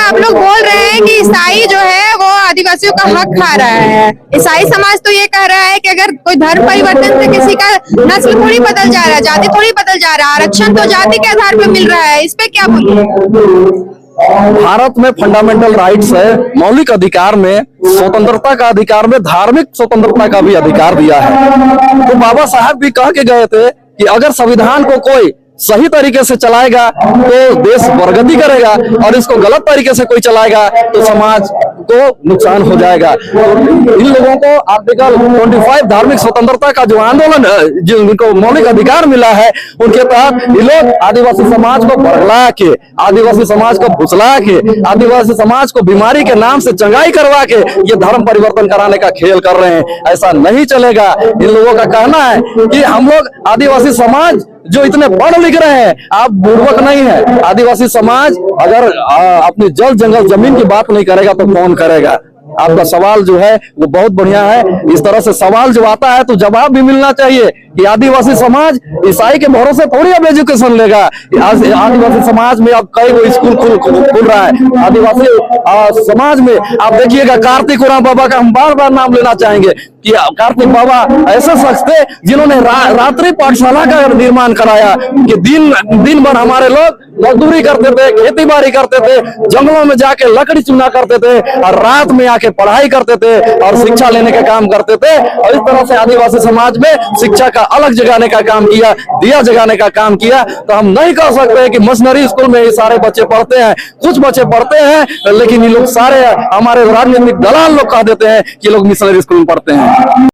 आप लोग बोल रहे हैं कि ईसाई जो है वो आदिवासियों का हक खा रहा है। ईसाई समाज तो ये कह रहा है कि अगर कोई धर्म परिवर्तन से किसी का नस्ल थोड़ी बदल जा रहा है, जाति थोड़ी बदल जा रहा है, आरक्षण तो जाति के आधार पर मिल रहा है। इस पे क्या बोलिए? भारत में फंडामेंटल राइट्स है, मौलिक अधिकार में स्वतंत्रता का अधिकार में धार्मिक स्वतंत्रता का भी अधिकार दिया है। तो बाबा साहब भी कह के गए थे कि अगर संविधान को कोई सही तरीके से चलाएगा तो देश प्रगति करेगा, और इसको गलत तरीके से कोई चलाएगा तो समाज को नुकसान हो जाएगा। तो इन लोगों को आर्टिकल 25 धार्मिक स्वतंत्रता का जो आंदोलन, जो उनको मौलिक अधिकार मिला है, उनके तहत ये लोग आदिवासी समाज को बरगला के, आदिवासी समाज को फुसला के, आदिवासी समाज को बीमारी के नाम से चंगाई करवा के ये धर्म परिवर्तन कराने का खेल कर रहे हैं। ऐसा नहीं चलेगा। इन लोगों का कहना है कि हम लोग आदिवासी समाज जो इतने पढ़ लिख रहे हैं, आप बुर्बक नहीं है। आदिवासी समाज अगर अपनी जल जंगल जमीन की बात नहीं करेगा तो कौन करेगा? आपका सवाल जो है वो बहुत बढ़िया है। इस तरह से सवाल जो आता है तो जवाब भी मिलना चाहिए कि आदिवासी समाज ईसाई के भरोसे थोड़ी अब एजुकेशन लेगा। आदिवासी समाज में अब कई वो स्कूल खुल रहा है। आदिवासी समाज में आप देखिएगा, कार्तिक उरांव बाबा का हम बार बार नाम लेना चाहेंगे कि कार्तिक बाबा ऐसे शख्स थे जिन्होंने रात्रि पाठशाला का निर्माण कराया कि दिन भर हमारे लोग मजदूरी करते थे, खेती बाड़ी करते थे, जंगलों में जाके लकड़ी चुना करते थे, और रात में आके पढ़ाई करते थे और शिक्षा लेने का काम करते थे। और इस तरह से आदिवासी समाज में शिक्षा का अलग जगाने का काम किया, दिया जगाने का काम किया। तो हम नहीं कह सकते कि मिशनरी स्कूल में ये सारे बच्चे पढ़ते हैं। कुछ बच्चे पढ़ते हैं, लेकिन ये लोग सारे हमारे राजनीतिक दलाल लोग कह देते हैं कि लोग मिशनरी स्कूल में पढ़ते हैं।